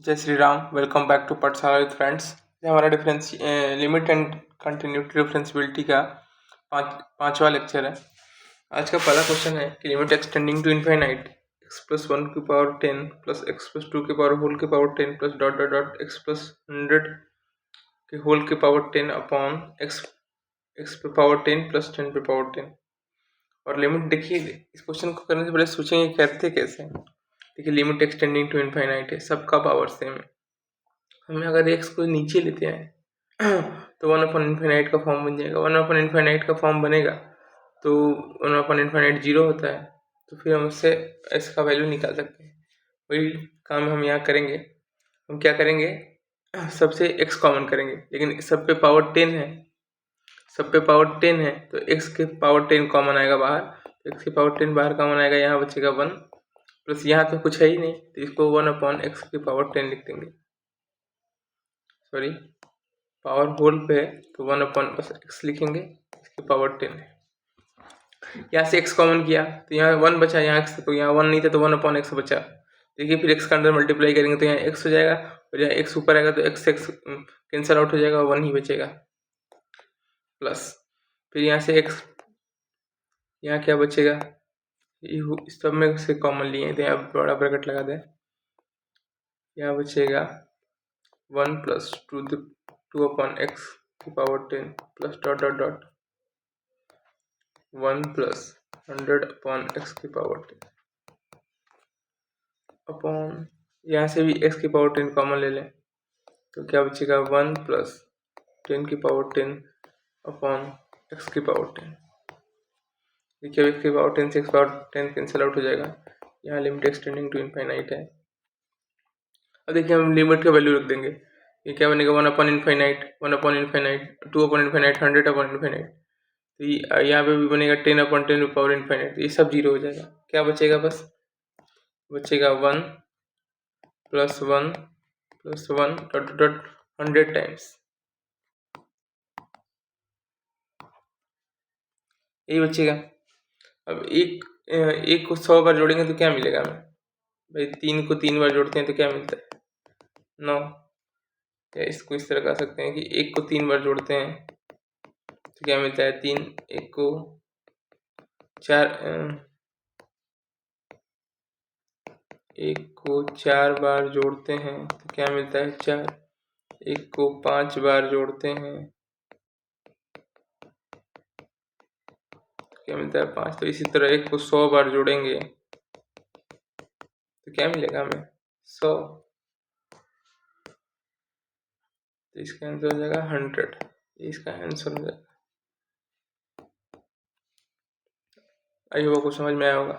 जय Shri Ram. Welcome back to Pathshala with friends. ये हमारा difference limit and continuity differentiability का पांचवा लेक्चर है। आज का पहला क्वेश्चन है कि limit extending to infinite x plus 1 की पावर 10 प्लस एक्स प्लस 2 की पावर होल की power 10 plus dot dot dot x plus 100 के होल की पावर 10 अपॉन एक्स एक्स पे पावर 10 प्लस 10 पे पावर 10। और लिमिट देखिए, इस क्वेश्चन को करने से पहले सोचेंगे करते कैसे हैं। देखिए, लिमिट एक्सटेंडिंग टू इनफाइनाइट है, सबका पावर सेम है। हमें अगर एक्स को नीचे लेते हैं तो वन अपन इन्फाइनाइट का फॉर्म बन जाएगा। वन अपन इन्फाइनाइट का फॉर्म बनेगा तो वन अपन इन्फाइनाइट जीरो होता है, तो फिर हम उससे एस का वैल्यू निकाल सकते हैं। वही काम हम यहाँ करेंगे। हम क्या करेंगे, सबसे एक्स कॉमन करेंगे, लेकिन सब पे पावर 10 है, सब पे पावर 10 है तो एक्स के पावर 10 कॉमन आएगा बाहर। एक्स के पावर 10 बाहर कॉमन आएगा, यहाँ बचेगा 1 प्लस यहाँ तो कुछ है ही नहीं, तो इसको 1 अपॉन एक्स की पावर 10 लिख देंगे। सॉरी, पावर होल पे है तो 1 अपॉन बस एक्स लिखेंगे, इसकी पावर 10 है। यहाँ से x कॉमन किया तो यहाँ 1 बचा, यहाँ x तो यहाँ 1 नहीं था तो 1 अपॉन एक्स बचा। देखिए, फिर x का अंदर मल्टीप्लाई करेंगे तो यहाँ x हो जाएगा, और यहाँ x ऊपर आएगा तो x कैंसिल आउट हो जाएगा, 1 ही बचेगा। प्लस फिर यहाँ से x, यहाँ क्या बचेगा, इस सब में से कॉमन लिए तो यहाँ बड़ा ब्रैकेट लगा दें। यहाँ बचेगा 1 प्लस 2 अपॉन एक्स की power 10 plus dot dot dot 1 plus 100 upon x की पावर 10 अपॉन, यहाँ से भी एक्स की पावर 10 कॉमन ले लें तो क्या बचेगा 1 प्लस 10 की पावर 10 अपॉन एक्स की पावर 10। देखिए, एक्स की पावर 10 से एक्स पावर 10 कैंसिल आउट हो जाएगा। यहाँ लिमिट एक्सटेंडिंग टू इनफाइनाइट है। अब देखिए, हम लिमिट का वैल्यू रख देंगे। ये क्या बनेगा, 1 upon infinite, 1 upon infinite, 2 upon infinite, 100 upon infinite. तो यहाँ पे भी बनेगा 10 अपॉन 10 पावर इनफाइनाइट। ये सब जीरो हो जाएगा। क्या बचेगा, बस बचेगा 1 plus 1 plus 1 dot dot 100 times. यही बचेगा। अब एक को 100 बार जोड़ेंगे तो क्या मिलेगा हमें भाई, 3 को 3 बार जोड़ते हैं तो क्या मिलता है, 9। या इसको इस तरह कर सकते हैं कि 1 को 3 बार जोड़ते हैं तो क्या मिलता है, 3। 1 को 4 बार जोड़ते हैं तो क्या मिलता है, 4। 1 को 5 बार जोड़ते हैं तो क्या मिलता है, 5। तो इसी तरह 1 को 100 बार जोड़ेंगे तो क्या मिलेगा हमें, 100। तो इसका आंसर हो जाएगा 100। इसका आंसर हो जाएगा। आई होप आपको समझ में आया होगा।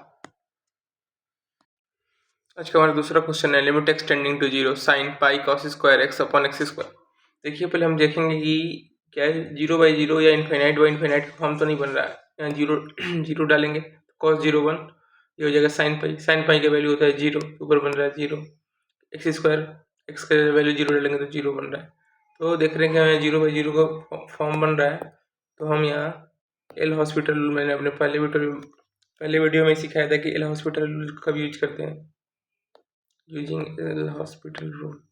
आज का हमारा दूसरा क्वेश्चन है limit extending to zero sine pi cos square x upon x square. देखिए, पहले हम देखेंगे कि क्या है, 0/0 या इन्फाइनाइट बाई इन्फाइनाइट का फॉर्म तो नहीं बन रहा है। यहाँ जीरो जीरो डालेंगे तो कॉस 0 1, ये हो जाएगा साइन पाई का वैल्यू होता है 0, ऊपर बन रहा है 0। एक्स स्क्वायर, एक्स का वैल्यू 0 डालेंगे तो 0 बन रहा है। तो देख रहे हैं कि हमें 0/0 का फॉर्म बन रहा है। तो हम यहाँ एल हॉस्पिटल, मैंने अपने पहले वीडियो में सिखाया था कि एल हॉस्पिटल का भी यूज करते हैं, यूजिंग एल हॉस्पिटल रूल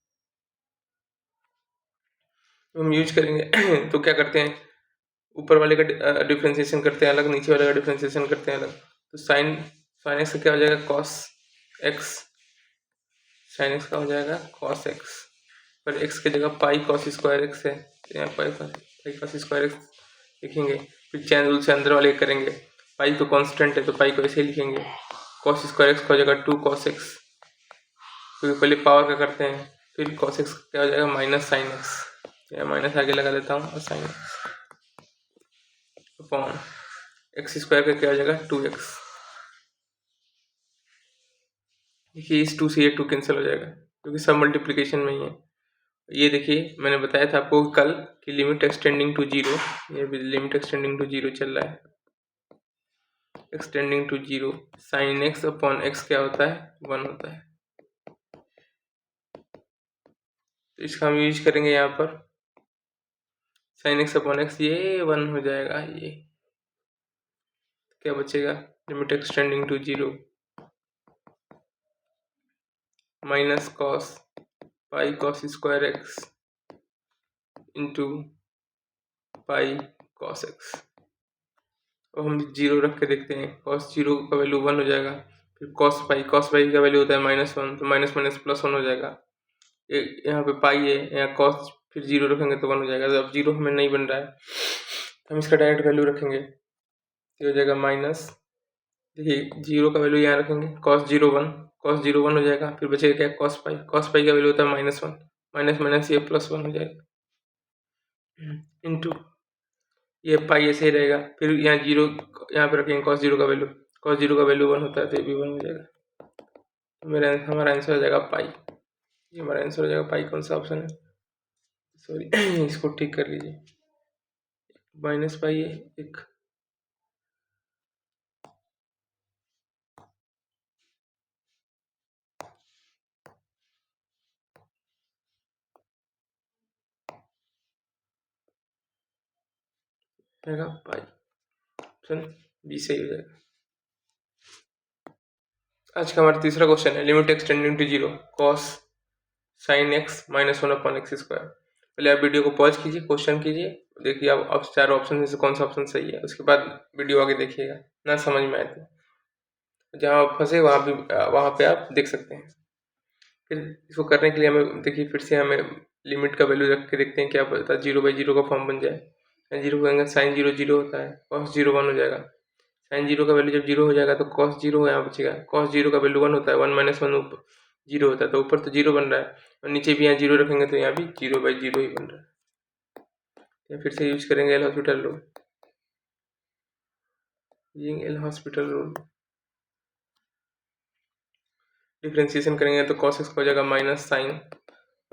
हम यूज करेंगे। तो क्या करते हैं, ऊपर वाले का डिफ्रेंसिएशन करते हैं अलग, नीचे वाले का डिफ्रेंसिएशन करते हैं अलग। तो साइन एक्स का क्या हो जाएगा, कॉस एक्स। साइन एक्स का हो जाएगा कॉस एक्स, पर एक्स की जगह पाई कॉस स्क्वायर एक्स है, तो यहाँ पाई कॉस स्क्वायर एक्स लिखेंगे। फिर चैन रूल से अंदर वाले करेंगे। पाई तो कांस्टेंट है तो पाई को ऐसे लिखेंगे। कॉस स्क्वायर एक्स का हो जाएगा 2 कॉस एक्स, क्योंकि पहले पावर का करते हैं। फिर कॉस एक्स क्या हो जाएगा, माइनस साइन एक्स, या माइनस आगे लगा देता हूँ, और sign x upon x square का क्या हो जाएगा 2x। देखिए, इस 2 से ये 2 कैंसिल हो जाएगा क्योंकि सब मल्टीप्लिकेशन में ही है। ये देखिए, मैंने बताया था आपको कल कि लिमिट एक्सटेंडिंग टू जीरो, ये भी लिमिट एक्सटेंडिंग टू जीरो चल रहा है। X tending to zero sine x upon x क्या होता है, 1 होता है। तो इसका हम यूज करेंगे यहाँ पर, साइन एक्स अपॉन एक्स, ये 1 हो जाएगा। ये क्या बचेगा, limit extending to zero minus cos pi cos square x into pi cos x. अब हम जीरो रख के देखते हैं, कॉस जीरो का वैल्यू 1 हो जाएगा। फिर कॉस पाई का वैल्यू होता है -1, तो माइनस माइनस प्लस 1 हो जाएगा। यहाँ पे पाई है, यहाँ कॉस फिर जीरो रखेंगे तो 1 हो जाएगा। तो अब जीरो हमें नहीं बन रहा है, हम इसका डायरेक्ट वैल्यू रखेंगे, तो हो जाएगा माइनस, देखिए जीरो का वैल्यू यहाँ रखेंगे, कॉस जीरो 1 हो जाएगा। फिर बचेगा क्या, कॉस पाई का वैल्यू होता है -1, माइनस माइनस ये +1 हो जाएगा, इंटू ये पाई ऐसे ही रहेगा। फिर यहाँ जीरो यहाँ पे रखेंगे, कॉस जीरो का वैल्यू 1 होता है, तो ये भी 1 हो जाएगा। तो हमारा आंसर हो जाएगा पाई। ये हमारा आंसर हो जाएगा पाई। कौन सा ऑप्शन है, सॉरी इसको ठीक कर लीजिए, माइनस पाई है एक, पाई, ऑप्शन बी सही हो जाएगा। आज का हमारा तीसरा क्वेश्चन है, limit x tending to 0 cos sine x -1/x²। पहले आप वीडियो को पॉज कीजिए, क्वेश्चन कीजिए, देखिए आप चार ऑप्शन में से कौन सा ऑप्शन सही है, उसके बाद वीडियो आगे देखिएगा, ना समझ में आए तो जहाँ आप फंसे वहाँ पे आप देख सकते हैं। फिर इसको करने के लिए हमें देखिए, फिर से हमें लिमिट का वैल्यू रख के देखते हैं क्या पता 0/0 का फॉर्म बन जाए। जीरो कहेंगे साइन 0 0 होता है, कॉस 0 1 हो जाएगा। साइन 0 का वैल्यू जब 0 हो जाएगा तो कॉस 0 यहाँ बचेगा, कॉस 0 का वैल्यू 1 होता है, 1 - 1 0 होता है, तो ऊपर तो 0 बन रहा है और नीचे भी यहाँ 0 रखेंगे तो यहाँ भी 0/0 ही बन रहा है। फिर से यूज करेंगे एल हॉस्पिटल रूल, डिफ्रेंसिएशन करेंगे तो कॉस एक्स हो जाएगा माइनस साइन,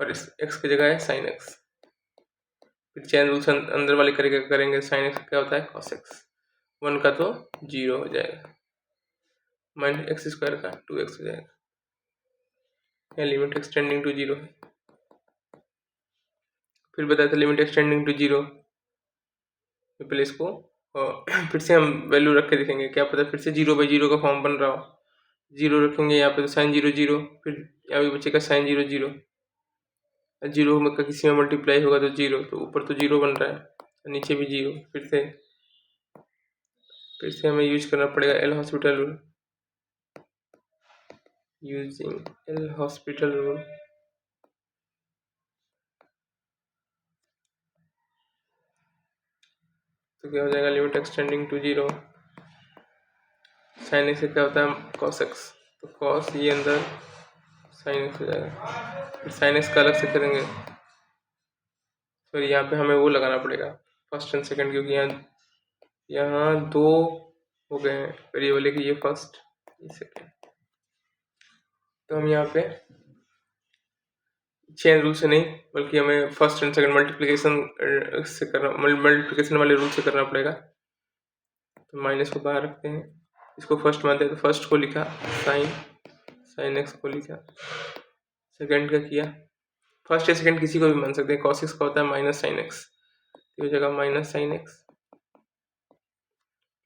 और इस एक्स की जगह है साइन एक्स। फिर चैन रूल्स अंदर वाले करेंगे साइन एक्स क्या होता है कॉस एक्स, 1 का तो 0 हो जाएगा, -x² का 2x हो जाएगा। यहाँ लिमिट एक्सटेंडिंग टू 0 है। फिर बताया था लिमिट एक्सटेंडिंग टू 0, पहले इसको फिर से हम वैल्यू रख के देखेंगे, क्या पता फिर से 0/0 का फॉर्म बन रहा हो। 0 रखेंगे यहाँ पे तो साइन 0 0, फिर यहाँ भी बचेगा साइन 0 0, 0 में किसी में मल्टीप्लाई होगा तो 0, तो ऊपर तो 0 बन रहा है, नीचे भी 0। फिर से हमें यूज करना पड़ेगा L hospital rule, using L hospital rule. तो क्या हो जाएगा, limit extending to 0, sine x क्या होता है कॉस एक्स, तो कॉस ये अंदर साइन एक्स हो जाएगा। फिर साइन एक्स का अलग से करेंगे, फिर यहाँ पे हमें वो लगाना पड़ेगा फर्स्ट एंड सेकंड, क्योंकि यहाँ दो हो गए हैं वेरिएबल की, ये फर्स्ट ये सेकंड, तो हम यहाँ पे चेन रूल से नहीं बल्कि हमें फर्स्ट एंड सेकंड मल्टीप्लिकेशन से करना, मल्टीप्लिकेशन वाले रूल से करना पड़ेगा। तो माइनस को बाहर रखते हैं, इसको फर्स्ट मानते हैं, तो फर्स्ट को लिखा साइन एक्स को लिखा, सेकंड का किया, फर्स्ट या सेकंड किसी को भी मान सकते हैं। कॉस एक्स का होता है माइनस साइन एक्स, तो हो जाएगा minus sine x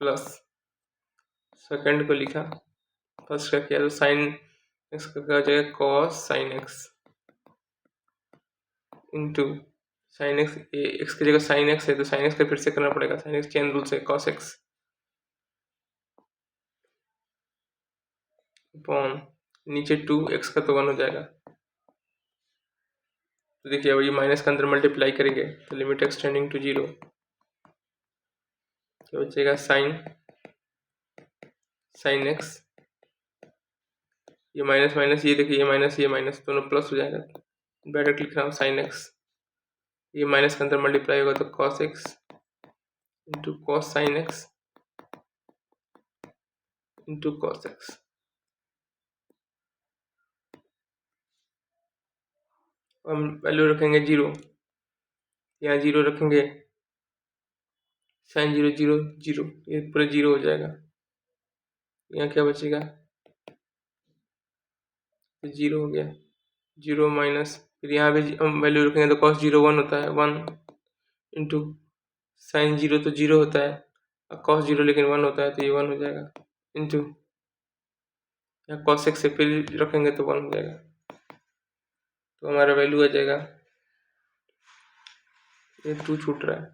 plus, second को लिखा, फर्स्ट का किया तो साइन एक्स का क्या हो जाएगा cos sine x into sine x, x की जगह साइन एक्स है तो साइन एक्स का फिर से करना पड़ेगा, साइन एक्स चेन रूल से कॉस एक्स अपॉन नीचे 2x का तो 1 हो जाएगा। तो देखिए अब ये माइनस का अंदर मल्टीप्लाई करेंगे तो लिमिट एक्सटेंडिंग टू 0 क्या बचेगा साइन एक्स, ये माइनस माइनस ये देखिए ये माइनस दोनों प्लस हो जाएगा, डायरेक्ट लिख रहा हूँ साइन एक्स, ये माइनस के अंदर मल्टीप्लाई होगा तो cos x into cos sine x into cos x. हम वैल्यू रखेंगे 0, यहाँ 0 रखेंगे, साइन 0 0 0, ये पूरा 0 हो जाएगा। यहाँ क्या बचेगा, 0 हो गया, 0 माइनस, फिर यहाँ भी हम वैल्यू रखेंगे तो कॉस 0 1 होता है, 1 इंटू साइन 0 तो 0 होता है, और कॉस 0 लेकिन 1 होता है तो ये 1 हो जाएगा, इंटू यहाँ कॉस एक्स से फिर रखेंगे तो 1 हो जाएगा। तो हमारा वैल्यू आ जाएगा, ये 2 छूट रहा है,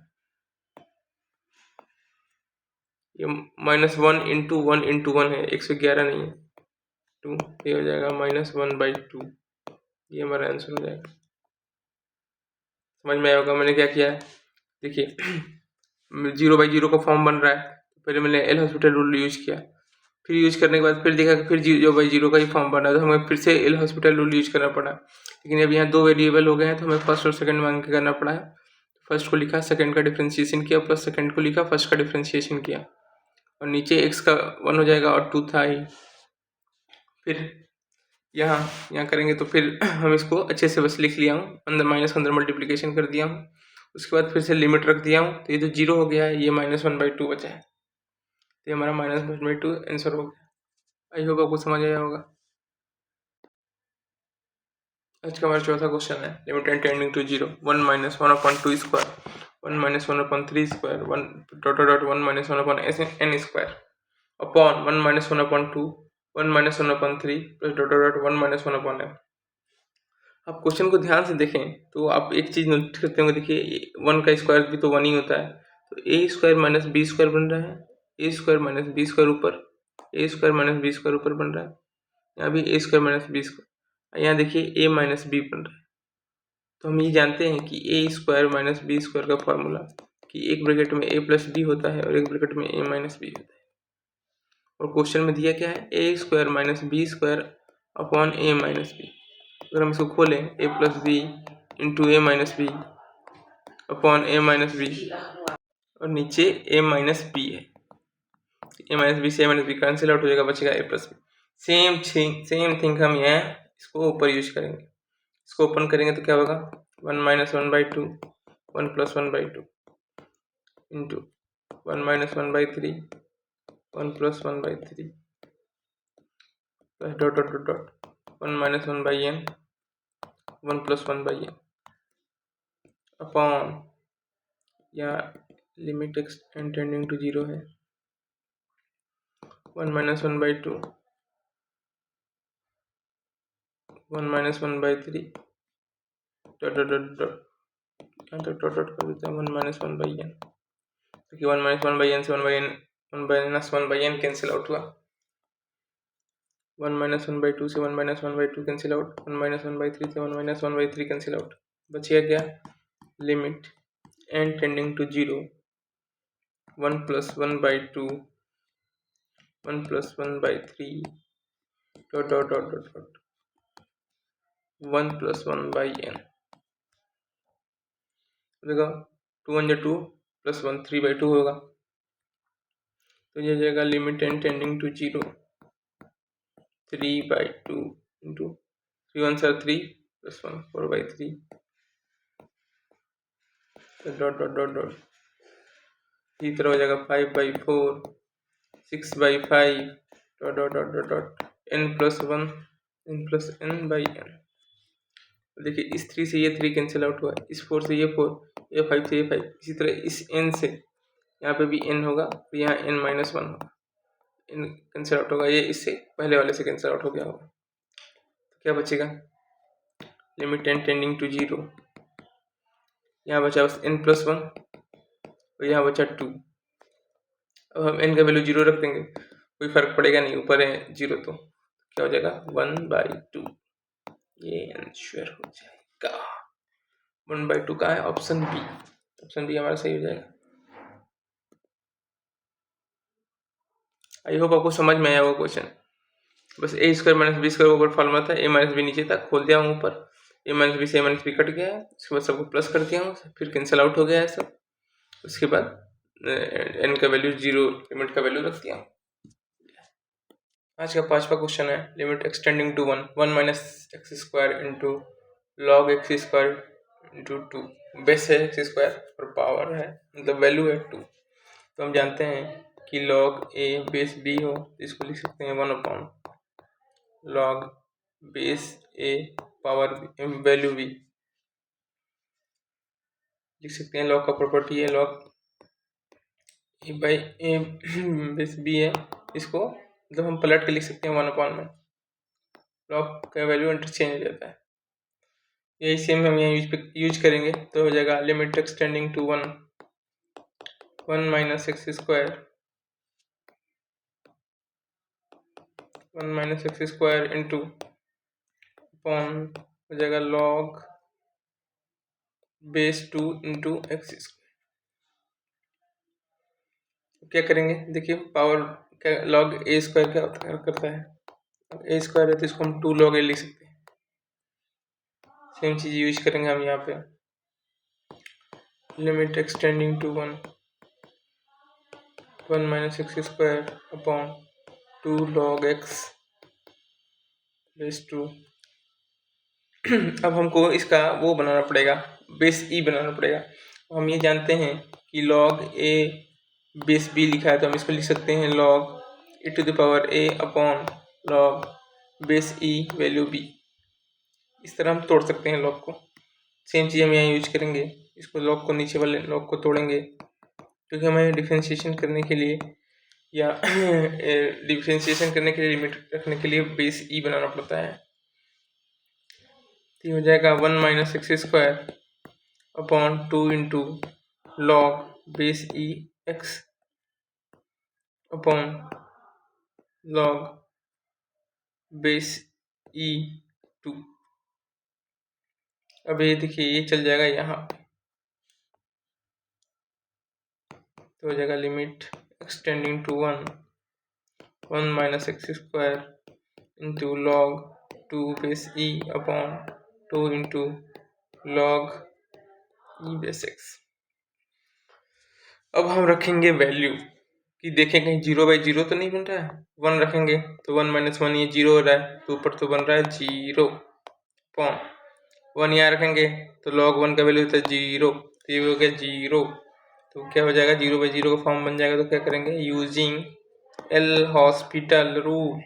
ये -1 × 1 × 1 है, 111 नहीं है 2, ये हो जाएगा -1/2। ये हमारा आंसर हो जाएगा। समझ में आया होगा मैंने क्या किया है। देखिए 0/0 का फॉर्म बन रहा है, पहले मैंने एल हॉस्पिटल रूल यूज किया, फिर यूज करने के बाद फिर देखा कि फिर 0/0 का ही फॉर्म बना, तो हमें फिर से एल हॉस्पिटल रूल यूज करना पड़ा। लेकिन अब यहाँ 2 वेरिएबल हो गए हैं, तो हमें फर्स्ट और सेकंड मांग के करना पड़ा है। फर्स्ट को लिखा, सेकंड का डिफ्रेंशिएशन किया, प्लस सेकंड को लिखा, फर्स्ट का डिफ्रेंशिएशन किया, और नीचे x का 1 हो जाएगा और 2 था ही। फिर यहाँ करेंगे तो फिर हम इसको अच्छे से बस लिख लिया हूँ, अंदर माइनस अंदर मल्टीप्लिकेशन कर दिया हूँ, उसके बाद फिर से लिमिट रख दिया हूँ, तो ये जो 0 हो गया है, ये -1/2 बचा है, तो ये हमारा -1/2 आंसर हो गया। आई होप आपको समझ आया होगा। आज का हमारा चौथा क्वेश्चन है, limit n tending to 0, 1 - 1/2 square, 1 - 1/3 square, 1 dot dot 1 - 1/n square upon 1 - 1/2, 1 - 1/3 plus dot dot 1 - 1/n। आप क्वेश्चन को ध्यान से देखें तो आप एक चीज नोट करते होंगे, देखिए 1 का स्क्वायर भी तो 1 ही होता है, तो a square minus b square बन रहा है, a square minus b square ऊपर, a square minus b square ऊपर बन रहा है, यहाँ भी a square minus b square, यहाँ देखिए a माइनस बी बन रहा है। तो हम ये जानते हैं कि a square minus b square का फॉर्मूला कि एक ब्रैकेट में a प्लस बी होता है और एक ब्रैकेट में a माइनस बी होता है, और क्वेश्चन में दिया क्या है, a square minus b square upon a minus b. अगर हम इसको खोलें, a plus b into a minus b upon a minus b, और नीचे a माइनस बी है, a माइनस बी से a minus b cancel out हो जाएगा, बचेगा a plus b. Same thing हम यहाँ इसको ऊपर यूज करेंगे, इसको ओपन करेंगे तो क्या होगा, 1 - 1/2, 1 + 1/2 into 1 - 1/3, 1 + 1/3 plus dot dot dot dot 1 - 1/n, 1 + 1/n upon, या लिमिट n टेंडिंग टू 0 है, 1 - 1/2, 1 - 1/3 डॉट डॉट डॉट डॉट, यहाँ तक डॉट डॉट कर देते हैं, 1 - 1/n, क्योंकि 1 - 1/n से 1/n कैंसिल आउट हुआ, 1 - 1/2 से 1 - 1/2 कैंसिल आउट, 1 - 1/3 से 1 - 1/3 कैंसिल आउट, बचेगा क्या, limit n tending to 0, 1 + 1/2, 1 + 1/3 dot dot dot dot dot 1 + 1/n, देखो 2 × 2 + 1 3/2 होगा, तो ये जाएगा limit n tending to 0, 3/2 into 3 1 3 + 1 4/3 dot dot dot dot, इसी तरह हो जाएगा 5/4, 6/5 dot dot dot dot dot n + 1 n + n/n। देखिए इस 3 से ये 3 कैंसिल आउट हुआ, इस 4 से ये 4, ये 5 से ये 5, इसी तरह इस n से यहाँ पे भी n होगा, तो यहाँ n - 1 होगा, n कैंसिल आउट होगा, ये इससे पहले वाले से कैंसिल आउट हो गया होगा, तो क्या बचेगा, लिमिट n टेंडिंग टू 0, यहाँ बचा बस n + 1 और यहाँ बचा 2। अब हम n का वैल्यू 0 रख देंगे, कोई फर्क पड़ेगा नहीं, ऊपर है 0, तो क्या हो जाएगा 1/2, ये आंसर हो जाएगा 1/2 का है ऑप्शन बी, ऑप्शन बी हमारा सही हो जाएगा। आई होप आपको समझ में आया होगा क्वेश्चन, बस a square minus b square ऊपर फॉर्मूला था, a माइनस बी नीचे था, खोल दिया हूँ ऊपर, a माइनस बी से a माइनस बी कट गया है, उसके बाद सबको प्लस कर दिया हूँ, फिर कैंसिल आउट हो गया है सब, उसके बाद n का वैल्यू 0, लिमिट का वैल्यू रख दिया हूँ। आज का पांचवा क्वेश्चन है, limit extending to 1, 1 - x² into log x² into 2, base है x² और पावर है, मतलब वैल्यू है 2। तो हम जानते हैं कि log a बेस b हो, इसको लिख सकते हैं 1/log base a power value b, लिख सकते हैं। log का प्रॉपर्टी है log a by a base b है, इसको मतलब हम पलट के लिख सकते हैं 1/, log का वैल्यू इंटरचेंज हो जाता है। यही सेम हम यहाँ यूज करेंगे, तो हो जाएगा limit extending to 1 minus x square 1 minus x square into upon हो जाएगा log base 2 into x square. क्या करेंगे, देखिए पावर क्या लॉग ए स्क्वायर क्या करता है, ए स्क्वायर है तो इसको हम 2 log ए लिख सकते हैं। सेम चीज यूज करेंगे हम यहाँ पे, limit extending to 1 minus x square upon 2 log x base 2। अब हमको इसका वो बनाना पड़ेगा, बेस ई बनाना पड़ेगा। हम ये जानते हैं कि log ए बेस बी लिखा है, तो हम इसको लिख सकते हैं log e to the power a upon log base e value b. इस तरह हम तोड़ सकते हैं log को। सेम चीज़ हम यहाँ यूज करेंगे, इसको log को नीचे वाले log को तोड़ेंगे, क्योंकि हमें डिफ्रेंशिएशन करने के लिए या डिफ्रेंशिएशन करने के लिए लिमिट रखने के लिए बेस ई बनाना पड़ता है। तो हो जाएगा 1 minus x square upon 2 into log base e x upon log base e 2। अब ये देखिए ये चल जाएगा यहाँ, तो हो जाएगा limit extending to 1 minus x square into log 2 base e upon 2 into log e base x. अब हम रखेंगे वैल्यू कि देखें कहीं 0/0 तो नहीं बन रहा है। 1 रखेंगे तो 1 माइनस 1 ये 0 हो रहा है, तो ऊपर तो बन रहा है 0 अपॉन 1 यहाँ रखेंगे तो log 1 का वैल्यू होता है 0, तो ये हो गया 0। तो क्या हो जाएगा 0/0 का फॉर्म बन जाएगा। तो क्या करेंगे, यूजिंग एल हॉस्पिटल रूल,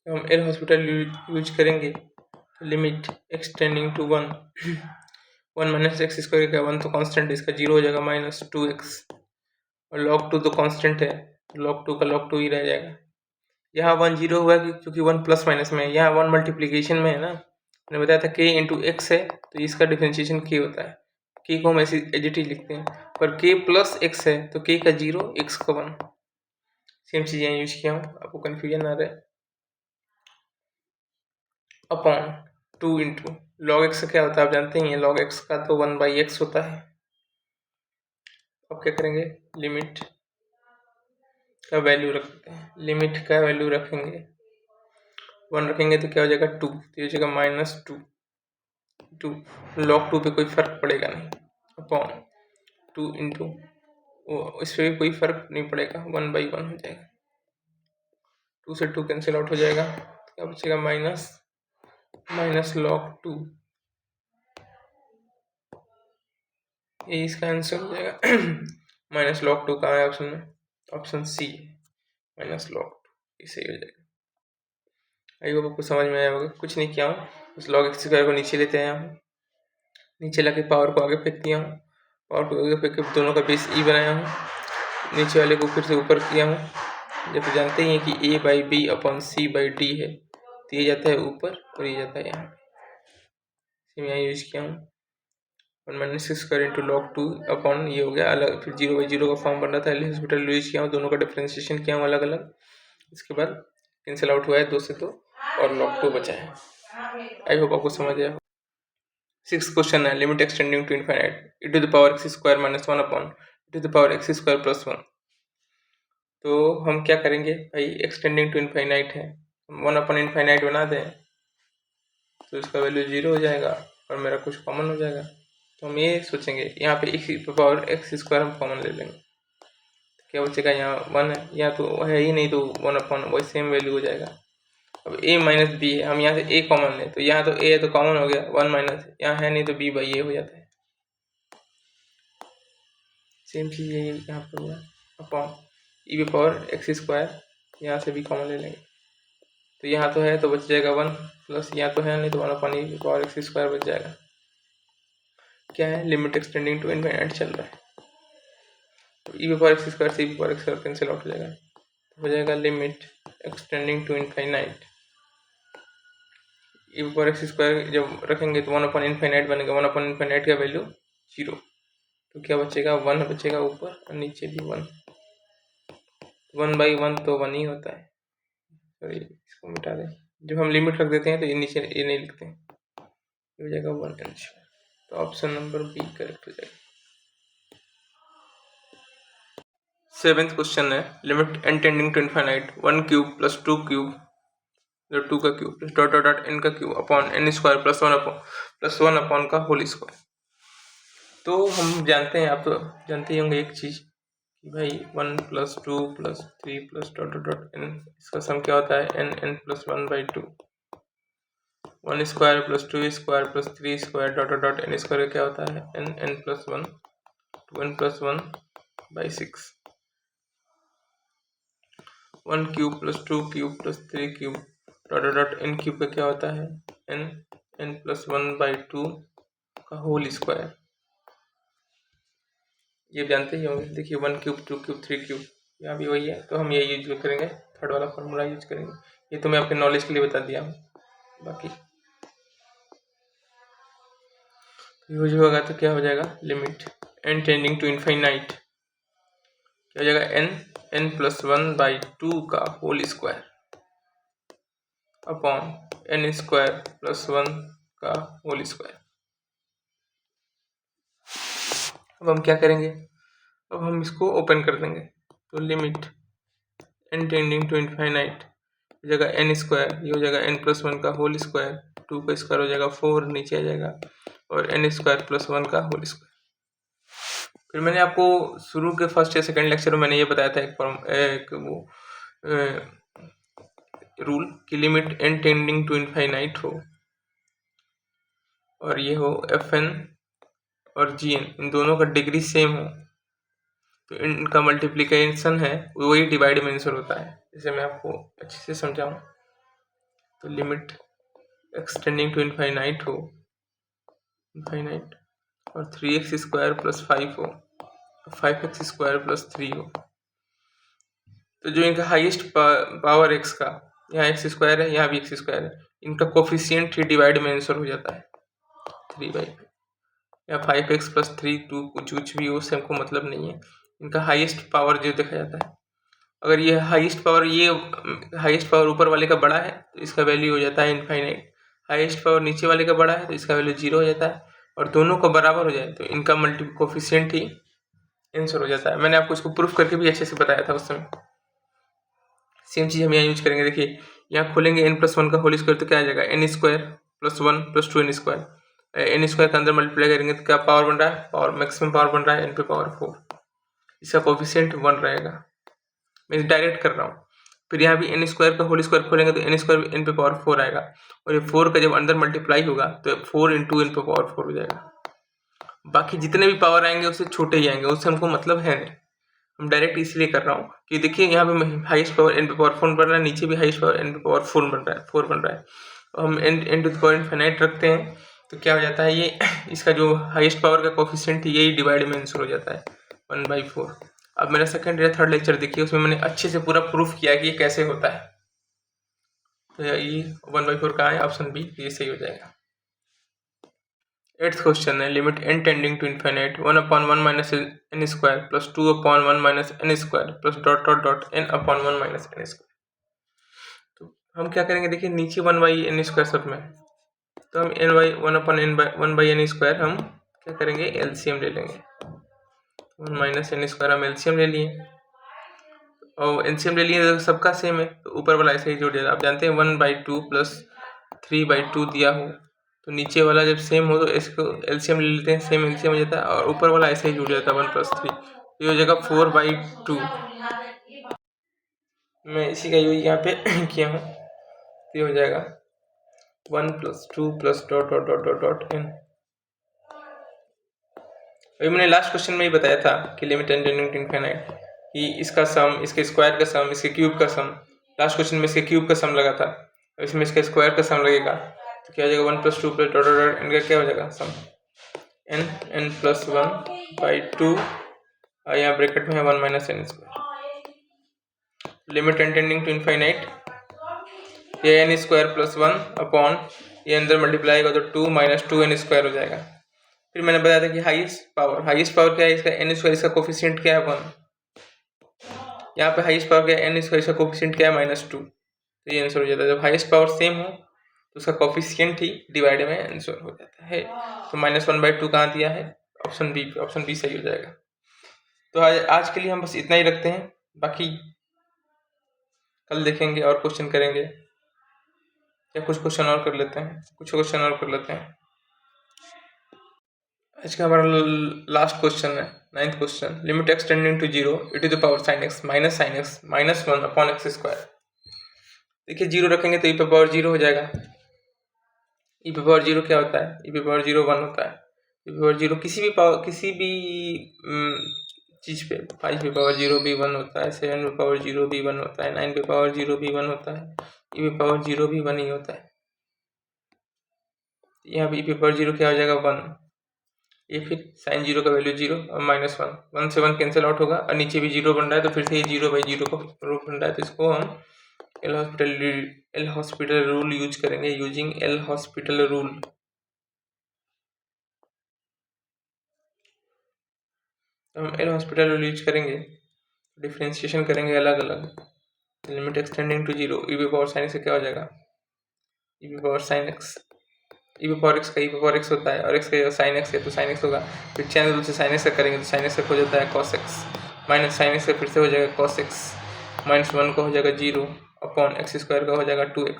हम एल हॉस्पिटल यूज करेंगे। तो limit extending to 1 minus x square का 1 तो कांस्टेंट है, इसका 0 हो जाएगा माइनस 2x, और log 2 तो कांस्टेंट है, तो log 2 का log 2 ही रह जाएगा। यहाँ 1 0 हुआ क्योंकि 1 प्लस माइनस में है, यहाँ 1 मल्टीप्लीकेशन में है ना। मैंने बताया था k इंटू एक्स है, तो इसका डिफ्रेंशिएशन k होता है। k को हम ऐसे एडिटिव लिखते हैं, पर k प्लस एक्स है तो k का 0 x का 1। सेम चीज़ यहाँ यूज किया हूँ, आपको कन्फ्यूजन ना रहे। अपॉन 2 इंटू लॉग एक्स का क्या होता है आप जानते ही हैं, लॉग एक्स का तो 1/x होता है। अब क्या करेंगे, लिमिट का वैल्यू रखते हैं, लिमिट का वैल्यू रखेंगे 1 रखेंगे तो क्या हो जाएगा 2, तो ये हो जाएगा माइनस 2 log 2 पे कोई फर्क पड़ेगा नहीं, अपॉन 2 इंटू इस पर भी कोई फर्क नहीं पड़ेगा, 1/1 हो जाएगा। 2 से 2 कैंसिल आउट हो जाएगा, तो क्या बचेगा माइनस log 2, ये इसका आंसर हो जाएगा। माइनस log 2 कहाँ है ऑप्शन में, ऑप्शन सी माइनस log 2, इसे हो जाएगा। आई होप आपको समझ में आया होगा। कुछ नहीं किया हूँ, उस log x स्क्वायर को नीचे लेते आया हूँ, नीचे लाके पावर को आगे फेंक दिया हूँ, पावर को आगे फेंक के दोनों का बेस ई बनाया हूँ, नीचे वाले को फिर से ऊपर किया हूँ। जब जानते ही हैं कि a/b अपॉन c/d है, तो ये जाता है ऊपर और ये जाता है यहाँ पे, यहाँ यूज किया हूँ 1 minus x square into log 2 upon ये हो गया अलग, फिर 0/0 का फॉर्म बन रहा था, एल हॉस्पिटल यूज किया हूँ, दोनों का डिफ्रेंशिएशन किया हूँ अलग अलग। इसके बाद कैंसिल आउट हुआ है 2 से 2 और log 2 बचा है। आई होप आपको समझ आया। 6th क्वेश्चन है, limit extending to infinite e to the power x square minus 1 upon e to the power x square plus 1। तो हम क्या करेंगे भाई, एक्सटेंडिंग टू इनफाइनाइट है, 1 अपॉन इनफाइनाइट बना दें तो इसका वैल्यू 0 हो जाएगा और मेरा कुछ कॉमन हो जाएगा। तो हम ये सोचेंगे यहाँ पे एक्स पावर एक्स स्क्वायर हम कॉमन ले लेंगे, तो क्या बचेगा, यहाँ 1 है, यहाँ तो है ही नहीं, तो 1 अपॉन वही सेम वैल्यू हो जाएगा। अब a माइनस बी है, हम यहाँ से a कॉमन लें, तो यहाँ तो a है तो कॉमन हो गया 1 माइनस, यहाँ है नहीं तो b/a हो जाता है। सेम चीज़ यही यहाँ पर हुआ upon e B power x square, यहाँ से भी कॉमन ले लेंगे, तो यहाँ तो है तो बच जाएगा 1 प्लस यहाँ तो है नहीं तो 1 upon e B power x square बच जाएगा। क्या है, लिमिट एक्सटेंडिंग टू इनफाइनाइट चल रहा है, तो e B power x square से e B power x square cancel out हो जाएगा, तो हो जाएगा limit extending to infinite e power x square जब रखेंगे तो 1/इनफाइनाइट बनेगा, 1/इनफाइनाइट का वैल्यू 0, तो क्या बचेगा 1 बचेगा ऊपर और नीचे भी 1, 1/1 तो 1 ही होता है। सॉरी इसको मिटा दें, जब हम लिमिट रख देते हैं तो ये नीचे ये नहीं लिखते हैं, ये हो जाएगा 1n²। तो ऑप्शन नंबर बी करेक्ट हो जाएगा। 7th क्वेश्चन है limit n tending to infinite 1 cube plus 2 cube 2 का cube plus dot dot dot n का cube upon n square plus one upon का होल स्क्वायर। तो हम जानते हैं, आप तो जानते ही होंगे एक चीज कि भाई 1 plus 2 plus 3 plus dot dot dot n, इसका सम क्या होता है n plus 1/2, 1 square plus 2 square plus 3 square dot dot dot n square क्या होता है n plus 1 2n plus 1/6, 1 cube plus 2 cube plus 3 cube dot dot n cube का क्या होता है n प्लस 1/2 का होल स्क्वायर। ये जानते ही होंगे, देखिए 1 क्यूब 2 क्यूब 3 क्यूब यहाँ भी वही है, तो हम ये यूज करेंगे, थर्ड वाला फॉर्मूला यूज करेंगे। ये तो मैं आपके नॉलेज के लिए बता दिया हूँ, बाकी यूज होगा तो क्या हो जाएगा limit n tending to infinite क्या हो जाएगा n प्लस 1/2 का whole square upon n square plus 1 का होल स्क्वायर। अब हम क्या करेंगे, अब हम इसको ओपन कर देंगे, तो limit n tending to infinite हो जाएगा n स्क्वायर, ये हो जाएगा n प्लस 1 का होल स्क्वायर, 2 का स्क्वायर हो जाएगा 4 नीचे आ जाएगा, और n स्क्वायर प्लस 1 का होल स्क्वायर। फिर मैंने आपको शुरू के फर्स्ट या सेकंड लेक्चर में मैंने ये बताया था एक वो रूल कि limit n tending to infinite हो और ये हो fn और gn, इन दोनों का डिग्री सेम हो तो इनका मल्टीप्लिकेशन है वही डिवाइड में आंसर होता है। इसे मैं आपको अच्छे से समझाऊं, तो limit x tending to infinite हो इनफाइनाइट और 3x स्क्वायर प्लस 5 हो, 5x स्क्वायर प्लस 3 हो, तो जो इनका हाईएस्ट पावर x का, यहाँ x स्क्वायर है यहाँ भी x स्क्वायर है, इनका कोफिशिएंट 3 डिवाइड में आंसर हो जाता है 3/5 या 5x प्लस 3 2 कुछ भी हो, उससे हमको मतलब नहीं है, इनका हाईएस्ट पावर जो देखा जाता है। अगर ये हाईएस्ट पावर ऊपर वाले का बड़ा है तो इसका वैल्यू हो जाता है इनफाइनाइट, हाईएस्ट पावर नीचे वाले का बड़ा है तो इसका वैल्यू 0 हो जाता है, और दोनों का बराबर हो जाए तो इनका कोफिशिएंट ही आंसर हो जाता है। मैंने आपको इसको प्रूफ करके भी अच्छे से बताया था उस समय। सेम चीज़ हम यहाँ यूज करेंगे, देखिए यहाँ खोलेंगे n प्लस 1 का होल स्क्वायर तो क्या आ जाएगा n square plus 1 plus 2n square, n square के अंदर मल्टीप्लाई करेंगे तो क्या पावर बन रहा है, पावर मैक्सिमम पावर बन रहा है n पे पावर 4, इसका कोफिशिएंट 1 रहेगा, मैं डायरेक्ट कर रहा हूँ। फिर यहाँ भी n स्क्वायर का होल स्क्वायर खोलेंगे तो n स्क्वायर n पे पावर 4 आएगा, और ये 4 का जब अंदर मल्टीप्लाई होगा तो 4 इंटू n पे पावर 4 हो जाएगा। बाकी जितने भी पावर आएंगे उससे छोटे ही आएंगे, उससे हमको मतलब है नहीं, हम डायरेक्ट इसलिए कर रहा हूँ कि देखिए यहाँ पे हाईएस्ट पावर n पे पावर 4 बन रहा है, नीचे भी हाईएस्ट पावर n पे पावर 4 बन रहा है, और हम n to the power infinite रखते हैं तो क्या हो जाता है, ये इसका जो हाईएस्ट पावर का कोफिशिएंट है यही डिवाइड में आंसर हो जाता है 1/4। अब मेरा सेकंड या थर्ड लेक्चर देखिए, उसमें मैंने अच्छे से पूरा प्रूफ किया कि ये कैसे होता है। तो ये 1/4 कहाँ है, ऑप्शन बी, ये सही हो जाएगा। 8th क्वेश्चन है limit n tending to infinite 1/1 माइनस n square plus 2/1 minus n square plus dot dot dot n/1 minus n square. तो हम क्या करेंगे, देखिए नीचे 1/n स्क्वायर सब में, तो हम n/1/n स्क्वायर हम क्या करेंगे एलसीएम ले लेंगे, 1 माइनस n स्क्वायर हम एलसीएम ले लिए, और एलसीएम ले लिए तो सबका सेम है तो ऊपर वाला ऐसे ही जोड़ दिया। आप जानते हैं 1/2 प्लस 3/2 दिया हो तो नीचे वाला जब सेम हो तो इसको एलसीएम ले लेते हैं, सेम एलसीएम हो जाता है, और ऊपर वाला ऐसे ही जुड़ जाता है 1 + 3, ये हो जाएगा 4/2। मैं इसी का यूज यहाँ पे किया हूँ, तो ये हो जाएगा 1 + 2 + dot dot dot dot dot n। अभी मैंने लास्ट क्वेश्चन में ही बताया था कि limit n tending to infinite कि इसका सम, इसके स्क्वायर का सम, इसके क्यूब का सम, लास्ट क्वेश्चन में इसके क्यूब का सम लगा था, इसमें इसका स्क्वायर का सम लगेगा तो क्या हो जाएगा 1 + 2 + डॉट डॉट n का क्या हो जाएगा सम n + 1/2, और यहाँ ब्रैकेट में है 1 - n square. Limit n tending to infinite ये n स्क्वायर + 1 अपॉन ये अंदर मल्टीप्लाई होगा तो 2 माइनस 2n² हो जाएगा। फिर मैंने बताया था कि हाईएस्ट पावर क्या है इसका, n², इसका कोफिशिएंट क्या है 1। यहाँ पे हाईएस्ट पावर क्या है n², इसका कोफिशिएंट क्या है -2, तो ये आंसर हो जाता है। जब हाईएस्ट पावर सेम हो तो उसका कोफिशिएंट ही डिवाइड में आंसर हो जाता है। तो -1/2 कहाँ दिया है, ऑप्शन बी सही हो जाएगा। तो आज के लिए हम बस इतना ही रखते हैं, बाकी कल देखेंगे और क्वेश्चन करेंगे, या कुछ क्वेश्चन और कर लेते हैं। आज का हमारा लास्ट क्वेश्चन है 9th question, limit x tending to 0 e⁻ sin x minus 1 upon x²। देखिए 0 रखेंगे तो e⁻0 हो जाएगा। e⁻0 क्या होता है, e⁻0 1 होता है। e⁻0 किसी भी चीज पे 5⁻0 भी 1 होता है, 7⁻0 भी 1 होता है, 9⁻0 भी 1 होता है, e⁻0 भी 1 ही होता है। यहाँ पे e⁻0 क्या हो जाएगा 1। ये फिर sin 0 का वैल्यू 0 और -1 से 1 कैंसिल आउट होगा, और नीचे भी 0 बन रहा है तो फिर से ये 0/0 का रूप बन रहा है। तो इसको हम एल हॉस्पिटल रूल यूज करेंगे, यूजिंग एल हॉस्पिटल रूल। तो हम एल हॉस्पिटल रूल यूज करेंगे, डिफ्रेंशिएशन करेंगे अलग अलग। Limit extending to 0 e⁻ sin x क्या हो जाएगा, e⁻ sin x, e⁻x का e⁻x होता है और x का sin x है तो sin x होगा। फिर चैन रूल से sin x का करेंगे तो sin x का हो जाता है cos x, minus sin x का फिर से हो जाएगा cos x, -1 का हो जाएगा 0 अपॉन x² का हो जाएगा 2x।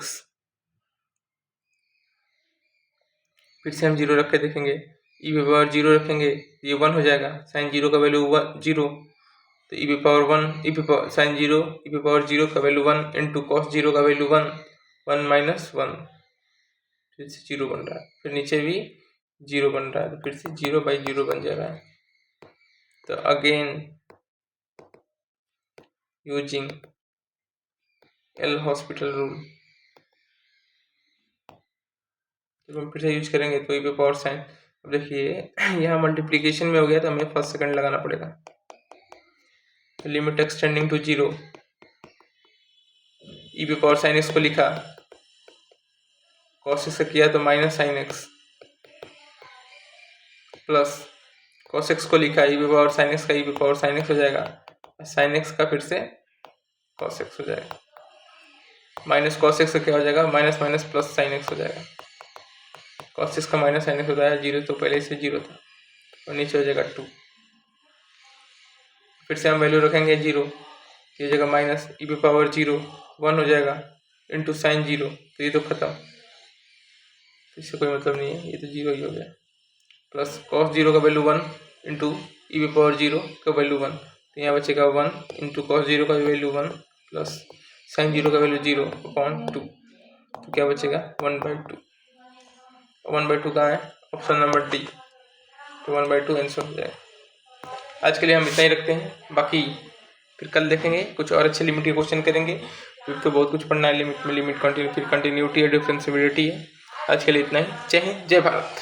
फिर से हम 0 रख के देखेंगे, e⁻0 रखेंगे ये 1 हो जाएगा, sin 0 का वैल्यू 0 तो sin 0 e⁻0 का वैल्यू 1 इंटू cos 0 का वैल्यू 1 माइनस 1, फिर से 0 बन रहा है, फिर नीचे भी 0 बन रहा है तो फिर से 0/0 बन जा रहा है। तो again using L hospital rule, जब हम फिर से यूज करेंगे तो e⁻ sin, अब देखिए यहाँ मल्टीप्लीकेशन में हो गया तो हमें फर्स्ट सेकंड लगाना पड़ेगा। Limit extending to 0 e⁻ sin x को लिखा, cos x किया तो minus sin x, plus cos x को लिखा e⁻ sin x का e⁻ sin x हो जाएगा, sin x का फिर से cos x हो जाएगा, माइनस cos x का क्या हो जाएगा, minus minus plus sin x हो जाएगा। cos x का माइनस sin x होता है 0, तो पहले से 0 था और नीचे हो जाएगा 2। फिर से हम वैल्यू रखेंगे 0, ये जगह माइनस e⁻0 1 हो जाएगा इंटू sin 0, तो ये तो खत्म, इससे कोई मतलब नहीं है, ये तो 0 ही हो गया। प्लस cos 0 का वैल्यू 1 इंटू e⁻0 का वैल्यू 1, तो यहाँ बचेगा 1 इंटू cos 0 का वैल्यू 1 प्लस sin 0 का वैल्यू 0 अपॉन 2, तो क्या बचेगा 1/2। 1/2 कहाँ है, ऑप्शन नंबर डी, तो 1/2 आंसर हो जाएगा। आज के लिए हम इतना ही रखते हैं, बाकी फिर कल देखेंगे, कुछ और अच्छे लिमिट के क्वेश्चन करेंगे, क्योंकि बहुत कुछ पढ़ना है लिमिट में, लिमिट कंटिन्यूटी है, डिफरेंशिएबिलिटी है। आज के लिए इतना ही, जय हिंद जय भारत।